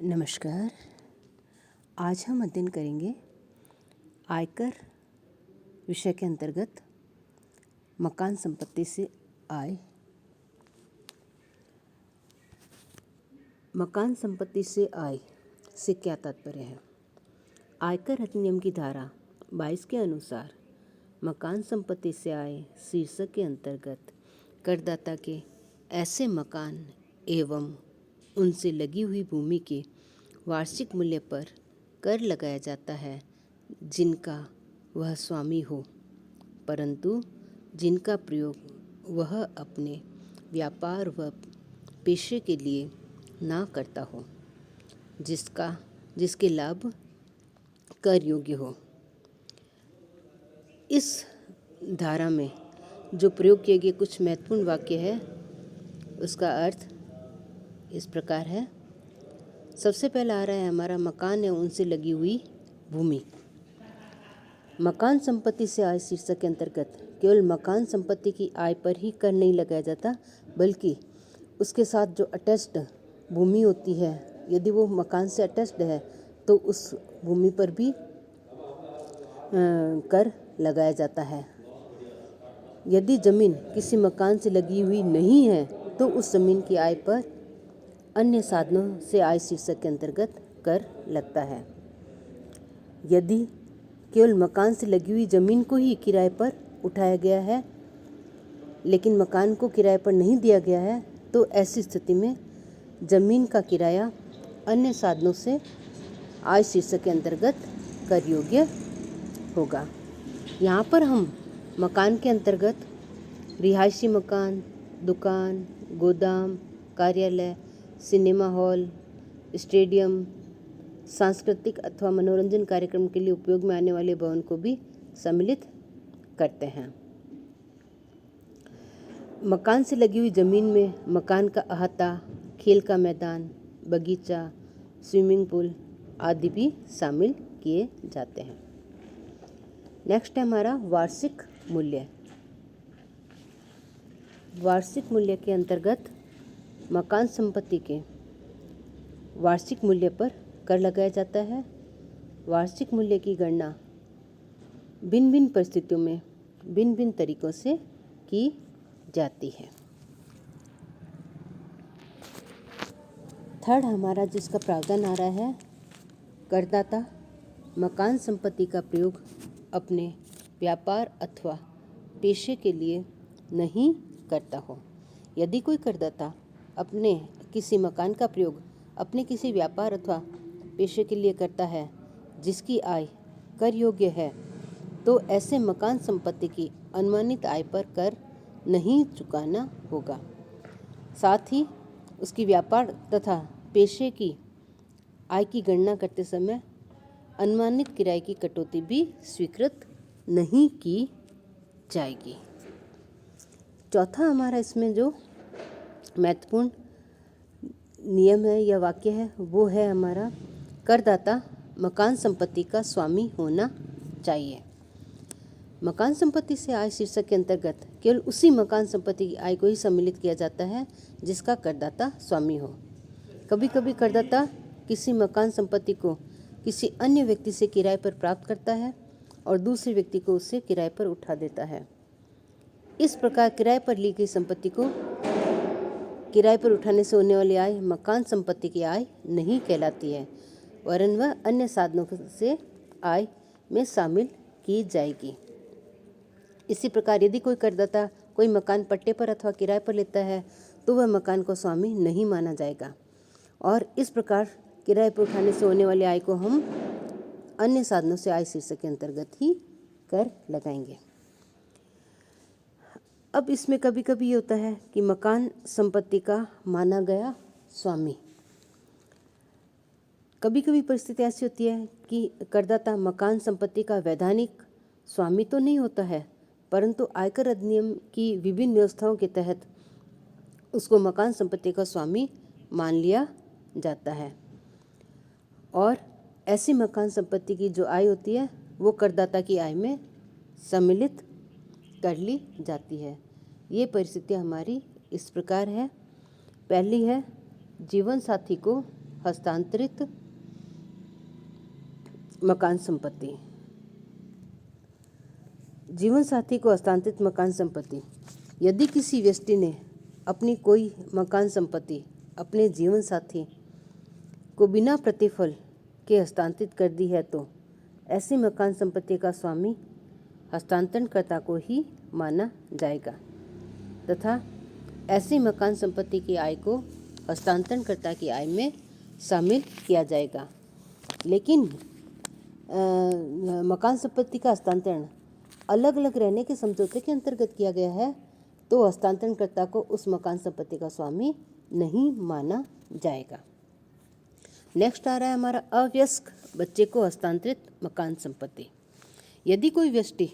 नमस्कार। आज हम अध्ययन करेंगे आयकर विषय के अंतर्गत मकान संपत्ति से आय। मकान संपत्ति से आय से क्या तात्पर्य है? आयकर अधिनियम की धारा 22 के अनुसार मकान संपत्ति से आय शीर्षक के अंतर्गत करदाता के ऐसे मकान एवं उनसे लगी हुई भूमि के वार्षिक मूल्य पर कर लगाया जाता है जिनका वह स्वामी हो, परंतु जिनका प्रयोग वह अपने व्यापार व पेशे के लिए ना करता हो, जिसके लाभ कर योग्य हो। इस धारा में जो प्रयोग किए गए कुछ महत्वपूर्ण वाक्य है, उसका अर्थ इस प्रकार है। सबसे पहला आ रहा है हमारा मकान या उनसे लगी हुई भूमि। मकान संपत्ति से आय शीर्षक के अंतर्गत केवल मकान संपत्ति की आय पर ही कर नहीं लगाया जाता, बल्कि उसके साथ जो अटैच्ड भूमि होती है, यदि वो मकान से अटैच्ड है तो उस भूमि पर भी कर लगाया जाता है। यदि जमीन किसी मकान से लगी हुई नहीं है तो उस जमीन की आय पर अन्य साधनों से आय शीर्षक के अंतर्गत कर लगता है। यदि केवल मकान से लगी हुई जमीन को ही किराए पर उठाया गया है लेकिन मकान को किराए पर नहीं दिया गया है, तो ऐसी स्थिति में जमीन का किराया अन्य साधनों से आय शीर्षक के अंतर्गत कर योग्य होगा। यहाँ पर हम मकान के अंतर्गत रिहायशी मकान, दुकान, गोदाम, कार्यालय, सिनेमा हॉल, स्टेडियम, सांस्कृतिक अथवा मनोरंजन कार्यक्रम के लिए उपयोग में आने वाले भवन को भी सम्मिलित करते हैं। मकान से लगी हुई जमीन में मकान का अहाता, खेल का मैदान, बगीचा, स्विमिंग पूल आदि भी शामिल किए जाते हैं। नेक्स्ट है हमारा वार्षिक मूल्य। वार्षिक मूल्य के अंतर्गत मकान संपत्ति के वार्षिक मूल्य पर कर लगाया जाता है। वार्षिक मूल्य की गणना भिन्न भिन्न परिस्थितियों में भिन्न भिन्न तरीकों से की जाती है। थर्ड हमारा जिसका प्रावधान आ रहा है, करदाता मकान संपत्ति का प्रयोग अपने व्यापार अथवा पेशे के लिए नहीं करता हो। यदि कोई करदाता अपने किसी मकान का प्रयोग अपने किसी व्यापार अथवा पेशे के लिए करता है जिसकी आय कर योग्य है, तो ऐसे मकान संपत्ति की अनुमानित आय पर कर नहीं चुकाना होगा। साथ ही उसकी व्यापार तथा पेशे की आय की गणना करते समय अनुमानित किराए की कटौती भी स्वीकृत नहीं की जाएगी। चौथा हमारा इसमें जो महत्वपूर्ण नियम है या वाक्य है, वो है हमारा करदाता मकान संपत्ति का स्वामी होना चाहिए। मकान संपत्ति से आय शीर्षक के अंतर्गत केवल उसी मकान संपत्ति की आय को ही सम्मिलित किया जाता है जिसका करदाता स्वामी हो। कभी कभी करदाता किसी मकान संपत्ति को किसी अन्य व्यक्ति से किराए पर प्राप्त करता है और दूसरे व्यक्ति को उससे किराए पर उठा देता है। इस प्रकार किराए पर ली गई संपत्ति को किराए पर उठाने से होने वाली आय मकान संपत्ति की आय नहीं कहलाती है, वरन वह अन्य साधनों से आय में शामिल की जाएगी। इसी प्रकार यदि कोई करदाता कोई मकान पट्टे पर अथवा किराए पर लेता है तो वह मकान को स्वामी नहीं माना जाएगा, और इस प्रकार किराए पर उठाने से होने वाली आय को हम अन्य साधनों से आय शीर्षक के अंतर्गत ही कर लगाएंगे। अब इसमें कभी कभी ये होता है कि मकान संपत्ति का माना गया स्वामी, कभी कभी परिस्थिति ऐसी होती है कि करदाता मकान संपत्ति का वैधानिक स्वामी तो नहीं होता है, परंतु आयकर अधिनियम की विभिन्न व्यवस्थाओं के तहत उसको मकान संपत्ति का स्वामी मान लिया जाता है, और ऐसी मकान संपत्ति की जो आय होती है वो करदाता की आय में सम्मिलित कर ली जाती है। ये परिस्थितियाँ हमारी इस प्रकार है। पहली है, जीवन साथी को हस्तांतरित मकान संपत्ति। जीवन साथी को हस्तांतरित मकान संपत्ति। यदि किसी व्यक्ति ने अपनी कोई मकान संपत्ति अपने जीवन साथी को बिना प्रतिफल के हस्तांतरित कर दी है तो ऐसी मकान संपत्ति का स्वामी हस्तांतरणकर्ता को ही माना जाएगा तथा ऐसी मकान संपत्ति की आय को हस्तांतरणकर्ता की आय में शामिल किया जाएगा। लेकिन मकान संपत्ति का हस्तांतरण अलग अलग रहने के समझौते के अंतर्गत किया गया है तो हस्तांतरणकर्ता को उस मकान संपत्ति का स्वामी नहीं माना जाएगा। नेक्स्ट आ रहा है हमारा अवयस्क बच्चे को हस्तांतरित मकान संपत्ति। यदि कोई व्यक्ति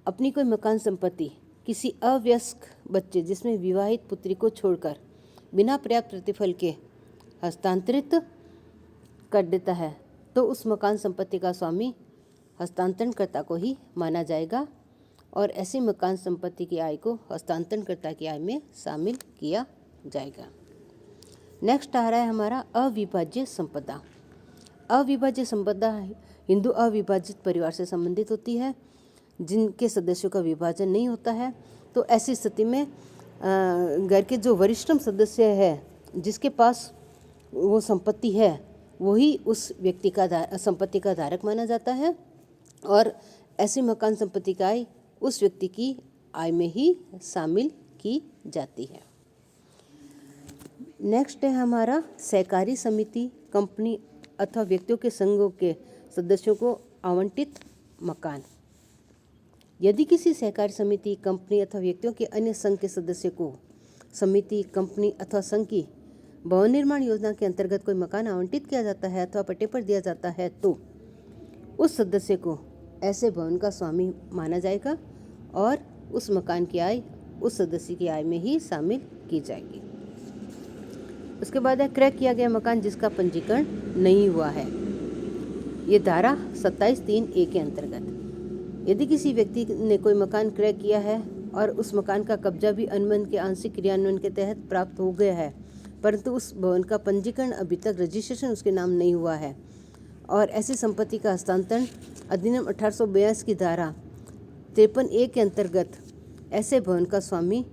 अपनी कोई मकान संपत्ति किसी अवयस्क बच्चे जिसमें विवाहित पुत्री को छोड़कर बिना पर्याप्त प्रतिफल के हस्तांतरित कर देता है तो उस मकान संपत्ति का स्वामी हस्तांतरणकर्ता को ही माना जाएगा और ऐसी मकान संपत्ति की आय को हस्तांतरणकर्ता की आय में शामिल किया जाएगा। नेक्स्ट आ रहा है हमारा अविभाज्य संपदा। अविभाज्य संपदा हिंदू अविभाजित परिवार से संबंधित होती है जिनके सदस्यों का विभाजन नहीं होता है। तो ऐसी स्थिति में घर के जो वरिष्ठतम सदस्य है जिसके पास वो संपत्ति है वही उस व्यक्ति का संपत्ति का धारक माना जाता है और ऐसी मकान संपत्ति का आय उस व्यक्ति की आय में ही शामिल की जाती है। नेक्स्ट है हमारा सहकारी समिति, कंपनी अथवा व्यक्तियों के संघों के सदस्यों को आवंटित मकान। यदि किसी सहकारी समिति, कंपनी अथवा व्यक्तियों के अन्य संघ के सदस्य को समिति, कंपनी अथवा संघ की भवन निर्माण योजना के अंतर्गत कोई मकान आवंटित किया जाता है अथवा पट्टे पर दिया जाता है तो उस सदस्य को ऐसे भवन का स्वामी माना जाएगा और उस मकान की आय उस सदस्य की आय में ही शामिल की जाएगी। उसके बाद है क्रय किया गया मकान जिसका पंजीकरण नहीं हुआ है। ये धारा 27(3)(a) के अंतर्गत यदि किसी व्यक्ति ने कोई मकान क्रय किया है और उस मकान का कब्जा भी अनुबंध के आंशिक क्रियान्वयन के तहत प्राप्त हो गया है परंतु उस भवन का पंजीकरण अभी तक रजिस्ट्रेशन उसके नाम नहीं हुआ है और ऐसी संपत्ति का हस्तांतरण अधिनियम 1882 की धारा 53(a) के अंतर्गत ऐसे भवन का स्वामी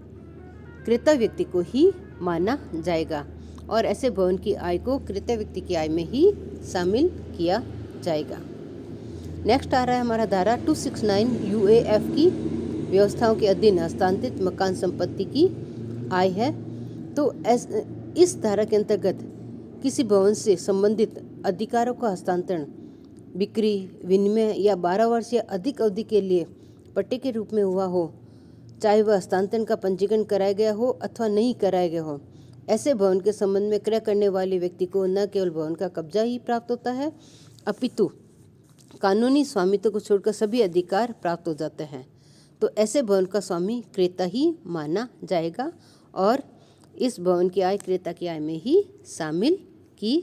क्रेता व्यक्ति को ही माना जाएगा और ऐसे भवन की आय को क्रेता व्यक्ति की आय में ही शामिल किया जाएगा। नेक्स्ट आ रहा है हमारा धारा 269 UAF की व्यवस्थाओं के अधीन हस्तांतरित मकान संपत्ति की आय है। तो इस धारा के अंतर्गत किसी भवन से संबंधित अधिकारों का हस्तांतरण बिक्री, विनिमय या 12 वर्ष या अधिक अवधि के लिए पट्टे के रूप में हुआ हो, चाहे वह हस्तांतरण का पंजीकरण कराया गया हो अथवा नहीं कराया गया हो, ऐसे भवन के संबंध में क्रय करने वाले व्यक्ति को न केवल भवन का कब्जा ही प्राप्त होता है अपितु कानूनी स्वामित्व को छोड़कर सभी अधिकार प्राप्त हो जाते हैं। तो ऐसे भवन का स्वामी क्रेता ही माना जाएगा और इस भवन की आय क्रेता की आय में ही शामिल की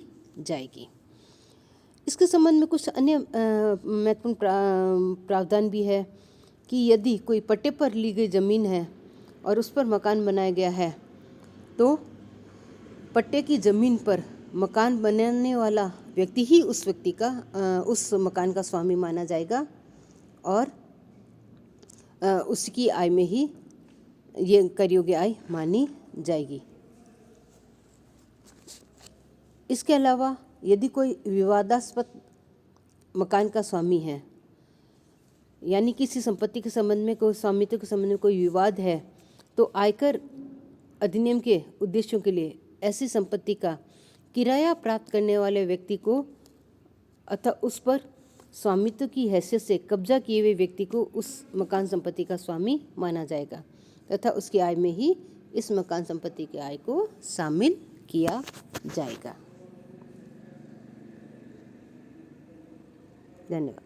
जाएगी। इसके संबंध में कुछ अन्य महत्वपूर्ण प्रावधान भी है कि यदि कोई पट्टे पर ली गई ज़मीन है और उस पर मकान बनाया गया है तो पट्टे की ज़मीन पर मकान बनाने वाला व्यक्ति ही उस व्यक्ति का उस मकान का स्वामी माना जाएगा और उसकी आय में ही ये कर योग्य आय मानी जाएगी। इसके अलावा यदि कोई विवादास्पद मकान का स्वामी है यानी किसी संपत्ति के संबंध में कोई स्वामित्व के संबंध में कोई विवाद है तो आयकर अधिनियम के उद्देश्यों के लिए ऐसी संपत्ति का किराया प्राप्त करने वाले व्यक्ति को अथवा उस पर स्वामित्व की हैसियत से कब्जा किए हुए व्यक्ति को उस मकान संपत्ति का स्वामी माना जाएगा तथा उसकी आय में ही इस मकान संपत्ति की आय को शामिल किया जाएगा। धन्यवाद।